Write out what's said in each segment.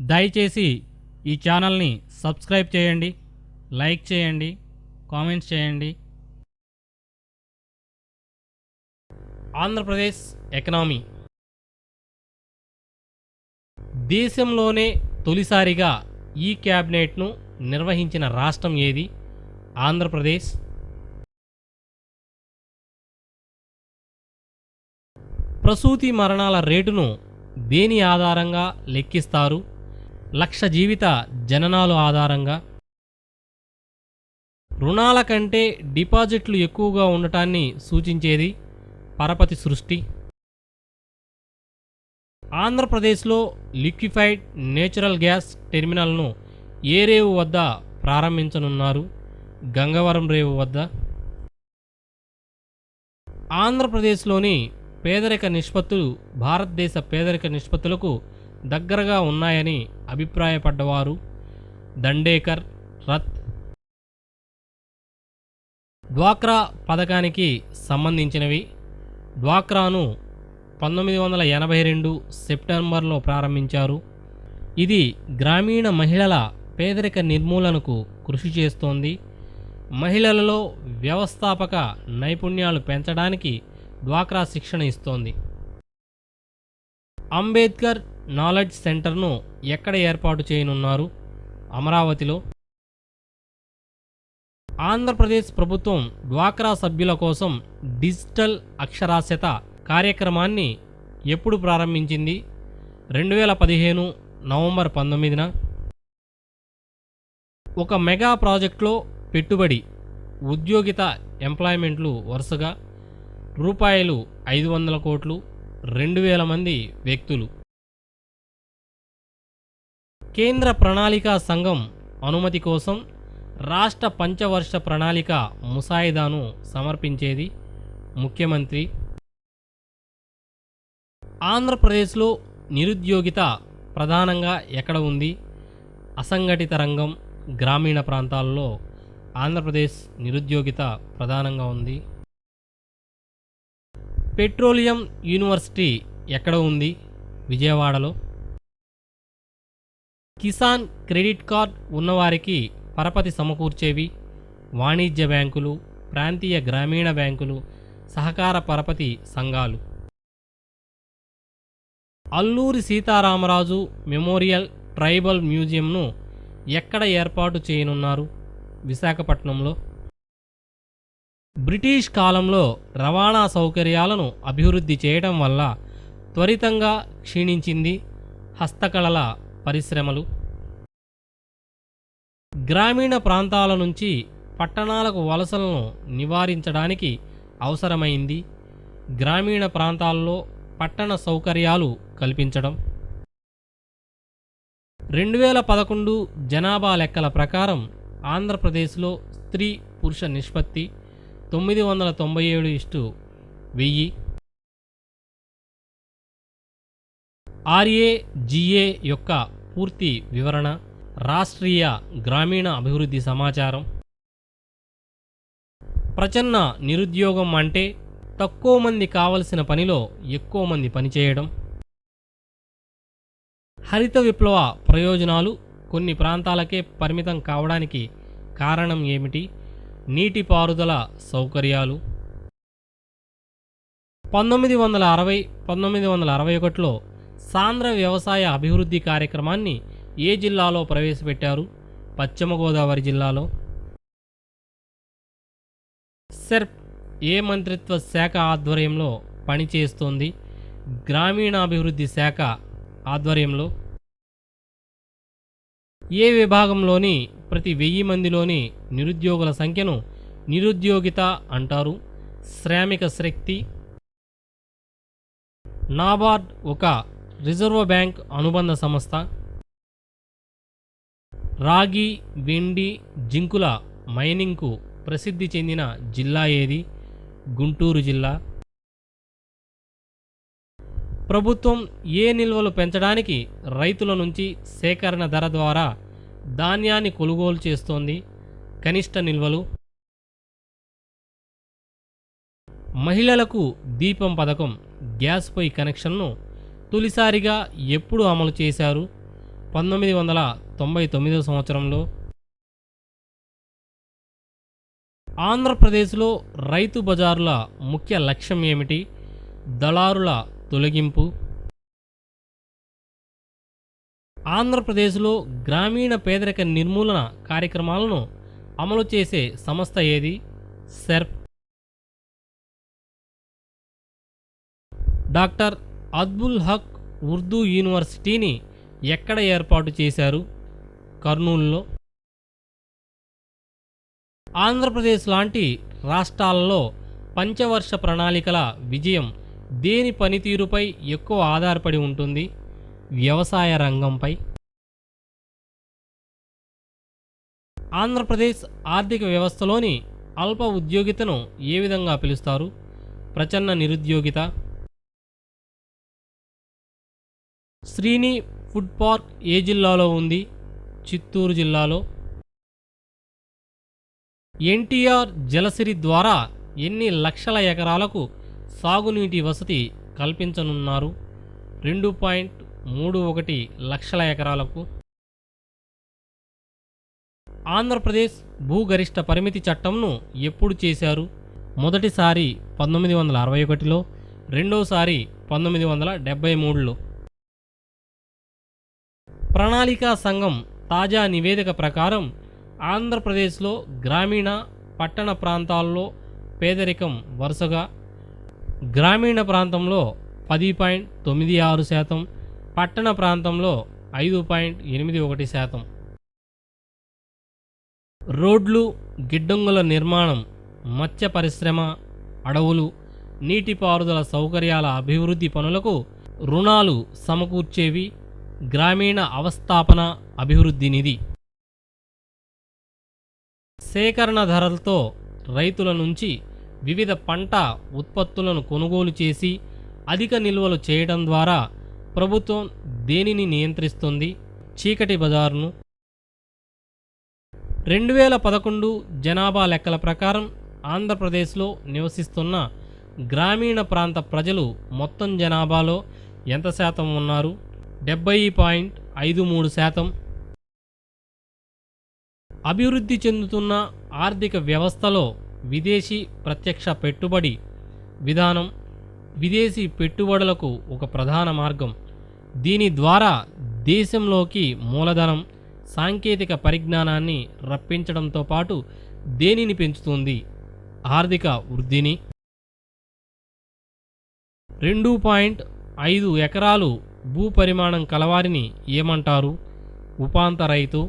దయచేసి ఈ ఛానల్ని సబ్స్క్రైబ్ చేయండి, లైక్ చేయండి, కామెంట్స్ చేయండి. ఆంధ్రప్రదేశ్ ఎకనామీ దేశంలోనే తొలిసారిగా ఈ క్యాబినెట్ను నిర్వహించిన రాష్ట్రం ఏది? ఆంధ్రప్రదేశ్. ప్రసూతి మరణాల రేటును దేని ఆధారంగా లెక్కిస్తారు? 1,00,000 జీవిత జననాలు ఆధారంగా. రుణాల కంటే డిపాజిట్లు ఎక్కువగా ఉండటాన్ని సూచించేది పరపతి సృష్టి. ఆంధ్రప్రదేశ్లో లిక్విఫైడ్ నేచురల్ గ్యాస్ టెర్మినల్ను ఏ రేవు వద్ద ప్రారంభించనున్నారు? గంగవరం రేవు వద్ద. ఆంధ్రప్రదేశ్లోని పేదరిక నిష్పత్తులు భారతదేశ పేదరిక నిష్పత్తులకు దగ్గరగా ఉన్నాయని అభిప్రాయపడ్డవారు దండేకర్, రత్. డ్వాక్రా పథకానికి సంబంధించినవి. డ్వాక్రాను 1982 సెప్టెంబర్లో ప్రారంభించారు. ఇది గ్రామీణ మహిళల పేదరిక నిర్మూలనకు కృషి చేస్తోంది. మహిళలలో వ్యవస్థాపక నైపుణ్యాలు పెంచడానికి డ్వాక్రా శిక్షణ ఇస్తోంది. అంబేద్కర్ నాలెడ్జ్ సెంటర్ను ఎక్కడ ఏర్పాటు చేయనున్నారు? అమరావతిలో. ఆంధ్రప్రదేశ్ ప్రభుత్వం డ్వాక్రా సభ్యుల కోసం డిజిటల్ అక్షరాస్యత కార్యక్రమాన్ని ఎప్పుడు ప్రారంభించింది? 2015 నవంబర్ 19న. ఒక మెగా ప్రాజెక్టులో పెట్టుబడి, ఉద్యోగిత ఎంప్లాయ్మెంట్లు వరుసగా రూపాయలు 500 కోట్లు, 2,000 మంది వ్యక్తులు. కేంద్ర ప్రణాళికా సంఘం అనుమతి కోసం రాష్ట్ర పంచవర్ష ప్రణాళిక ముసాయిదాను సమర్పించేది ముఖ్యమంత్రి. ఆంధ్రప్రదేశ్లో నిరుద్యోగిత ప్రధానంగా ఎక్కడ ఉంది? అసంఘటిత రంగం, గ్రామీణ ప్రాంతాల్లో ఆంధ్రప్రదేశ్ నిరుద్యోగిత ప్రధానంగా ఉంది. పెట్రోలియం యూనివర్సిటీ ఎక్కడ ఉంది? విజయవాడలో. కిసాన్ క్రెడిట్ కార్డ్ ఉన్నవారికి పరపతి సమకూర్చేవి వాణిజ్య బ్యాంకులు, ప్రాంతీయ గ్రామీణ బ్యాంకులు, సహకార పరపతి సంఘాలు. అల్లూరి సీతారామరాజు మెమోరియల్ ట్రైబల్ మ్యూజియంను ఎక్కడ ఏర్పాటు చేయనున్నారు? విశాఖపట్నంలో. బ్రిటిష్ కాలంలో రవాణా సౌకర్యాలను అభివృద్ధి చేయడం వల్ల త్వరితంగా క్షీణించింది హస్తకళల పరిశ్రమలు. గ్రామీణ ప్రాంతాల నుంచి పట్టణాలకు వలసలను నివారించడానికి అవసరమైంది గ్రామీణ ప్రాంతాల్లో పట్టణ సౌకర్యాలు కల్పించడం. 2011 జనాభా లెక్కల ప్రకారం ఆంధ్రప్రదేశ్లో స్త్రీ పురుష నిష్పత్తి 997:1000. RAGA యొక్క పూర్తి వివరణ. రాష్ట్రీయ గ్రామీణ అభివృద్ధి సమాచారం. ప్రచన్న నిరుద్యోగం అంటే తక్కువ మంది కావలసిన పనిలో ఎక్కువ మంది పనిచేయడం. హరిత విప్లవ ప్రయోజనాలు కొన్ని ప్రాంతాలకే పరిమితం కావడానికి కారణం ఏమిటి? నీటిపారుదల సౌకర్యాలు. 1960-1961లో సాంద్ర వ్యవసాయ అభివృద్ధి కార్యక్రమాన్ని ఏ జిల్లాలో ప్రవేశపెట్టారు? పశ్చిమ గోదావరి జిల్లాలో. సెర్ప్ ఏ మంత్రిత్వ శాఖ ఆధ్వర్యంలో పనిచేస్తోంది? గ్రామీణాభివృద్ధి శాఖ ఆధ్వర్యంలో. ఏ విభాగంలోని ప్రతి 1000 మందిలోని నిరుద్యోగుల సంఖ్యను నిరుద్యోగిత అంటారు? శ్రామిక శక్తి. నాబార్డ్ ఒక రిజర్వ్ బ్యాంక్ అనుబంధ సంస్థ. రాగి, వెండి, జింకుల మైనింగ్కు ప్రసిద్ధి చెందిన జిల్లా ఏది? గుంటూరు జిల్లా. ప్రభుత్వం ఏ నిల్వలు పెంచడానికి రైతుల నుంచి సేకరణ ధర ద్వారా ధాన్యాన్ని కొనుగోలు చేస్తోంది? కనిష్ట నిల్వలు. మహిళలకు దీపం పథకం గ్యాస్ పొయ్యి కనెక్షన్ను తొలిసారిగా ఎప్పుడు అమలు చేశారు? 1999 సంవత్సరంలో. ఆంధ్రప్రదేశ్లో రైతు బజారుల ముఖ్య లక్ష్యం ఏమిటి? దళారుల తొలగింపు. ఆంధ్రప్రదేశ్లో గ్రామీణ పేదరిక నిర్మూలన కార్యక్రమాలను అమలు చేసే సంస్థ ఏది? సెర్ప్. డాక్టర్ అద్బుల్ హక్ ఉర్దూ యూనివర్సిటీని ఎక్కడ ఏర్పాటు చేశారు? కర్నూలులో. ఆంధ్రప్రదేశ్ లాంటి రాష్ట్రాలలో పంచవర్ష ప్రణాళికల విజయం దేని పనితీరుపై ఎక్కువ ఆధారపడి ఉంటుంది? వ్యవసాయ రంగంపై. ఆంధ్రప్రదేశ్ ఆర్థిక వ్యవస్థలోని అల్ప ఉద్యోగితను ఏ విధంగా పిలుస్తారు? ప్రచన్న నిరుద్యోగిత. శ్రీని ఫుడ్ పార్క్ ఏ జిల్లాలో ఉంది? చిత్తూరు జిల్లాలో. ఎన్టీఆర్ జలసిరి ద్వారా ఎన్ని లక్షల ఎకరాలకు సాగునీటి వసతి కల్పించనున్నారు? 2.31 లక్షల ఎకరాలకు. ఆంధ్రప్రదేశ్ భూగరిష్ట పరిమితి చట్టంను ఎప్పుడు చేశారు? మొదటిసారి 1961లో, రెండోసారి 1973లో. ప్రణాళికా సంఘం తాజా నివేదిక ప్రకారం ఆంధ్రప్రదేశ్లో గ్రామీణ పట్టణ ప్రాంతాల్లో పేదరికం వరుసగా గ్రామీణ ప్రాంతంలో 10.96%, పట్టణ ప్రాంతంలో 5.81%. రోడ్లు, గిడ్డంగుల నిర్మాణం, మత్స్య పరిశ్రమ, అడవులు, నీటిపారుదల సౌకర్యాల అభివృద్ధి పనులకు రుణాలు సమకూర్చేవి గ్రామీణ అవస్థాపన అభివృద్ధి నిధి. సేకరణ ధరలతో రైతుల నుంచి వివిధ పంట ఉత్పత్తులను కొనుగోలు చేసి అధిక నిల్వలు చేయడం ద్వారా ప్రభుత్వం దేనిని నియంత్రిస్తుంది? చీకటి బజారును. 2011 జనాభా లెక్కల ప్రకారం ఆంధ్రప్రదేశ్లో నివసిస్తున్న గ్రామీణ ప్రాంత ప్రజలు మొత్తం జనాభాలో ఎంత శాతం ఉన్నారు? 70.53%. అభివృద్ధి చెందుతున్న ఆర్థిక వ్యవస్థలో విదేశీ ప్రత్యక్ష పెట్టుబడి విధానం విదేశీ పెట్టుబడులకు ఒక ప్రధాన మార్గం. దీని ద్వారా దేశంలోకి మూలధనం, సాంకేతిక పరిజ్ఞానాన్ని రప్పించడంతో పాటు దేనిని పెంచుతుంది? ఆర్థిక వృద్ధిని. 2.5 ఎకరాలు భూపరిమాణం కలవారిని ఏమంటారు? ఉపాంత రైతు.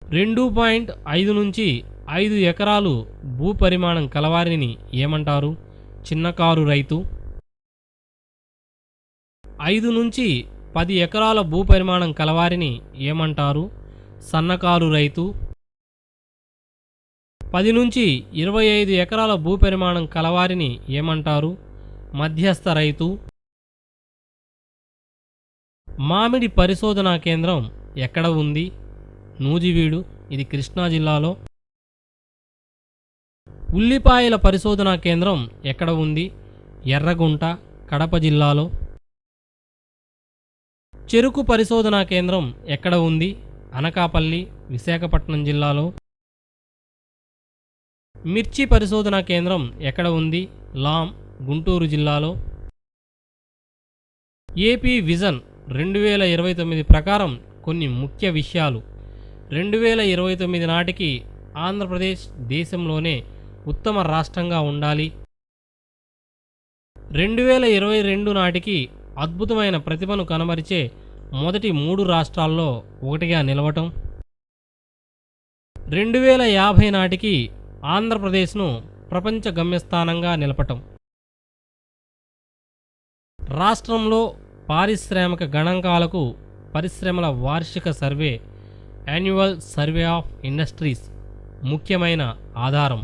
2.5 నుంచి 5 ఎకరాలు భూపరిమాణం కలవారిని ఏమంటారు? చిన్నకారు రైతు. 5 నుంచి 10 ఎకరాల భూపరిమాణం కలవారిని ఏమంటారు? సన్నకారు రైతు. 10 నుంచి 25 ఎకరాల భూపరిమాణం కలవారిని ఏమంటారు? మధ్యస్థ రైతు. మామిడి పరిశోధనా కేంద్రం ఎక్కడ ఉంది? నూజివీడు, ఇది కృష్ణా జిల్లాలో. ఉల్లిపాయల పరిశోధనా కేంద్రం ఎక్కడ ఉంది? ఎర్రగుంట, కడప జిల్లాలో. చెరుకు పరిశోధనా కేంద్రం ఎక్కడ ఉంది? అనకాపల్లి, విశాఖపట్నం జిల్లాలో. మిర్చి పరిశోధనా కేంద్రం ఎక్కడ ఉంది? లాం, గుంటూరు జిల్లాలో. ఏపీ విజన్ 2029 ప్రకారం కొన్ని ముఖ్య విషయాలు. 2029 నాటికి ఆంధ్రప్రదేశ్ దేశంలోనే ఉత్తమ రాష్ట్రంగా ఉండాలి. 2022 నాటికి అద్భుతమైన ప్రతిభను కనబరిచే మొదటి 3 రాష్ట్రాల్లో ఒకటిగా నిలవటం. 2050 నాటికి ఆంధ్రప్రదేశ్ను ప్రపంచ గమ్యస్థానంగా నిలపటం. రాష్ట్రంలో పారిశ్రామిక గణాంకాలకు పరిశ్రమల వార్షిక survey, annual survey of industries ముఖ్యమైన ఆధారం.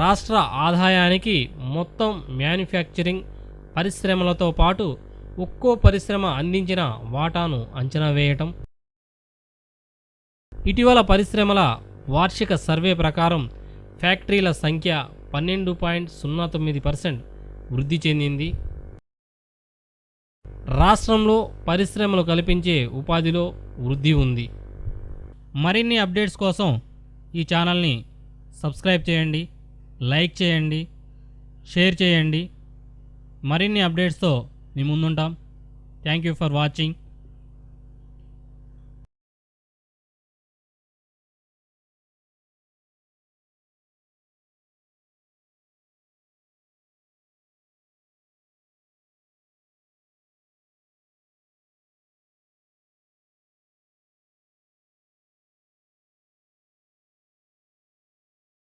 రాష్ట్ర ఆదాయానికి మొత్తం మ్యానుఫ్యాక్చరింగ్ పరిశ్రమలతో పాటు ఒక్కో పరిశ్రమ అందించిన వాటాను అంచనా వేయటం. ఇటీవల పరిశ్రమల వార్షిక సర్వే ప్రకారం ఫ్యాక్టరీల సంఖ్య 12.09% వృద్ధి చెందింది. రాష్ట్రంలో పరిశ్రమలు కల్పించే ఉపాధిలో వృద్ధి ఉంది. మరిన్ని అప్డేట్స్ కోసం ఈ ఛానల్ని సబ్స్క్రైబ్ చేయండి, లైక్ చేయండి, షేర్ చేయండి. మరిన్ని అప్డేట్స్తో మీ ముందుంటాం. Thank you for watching.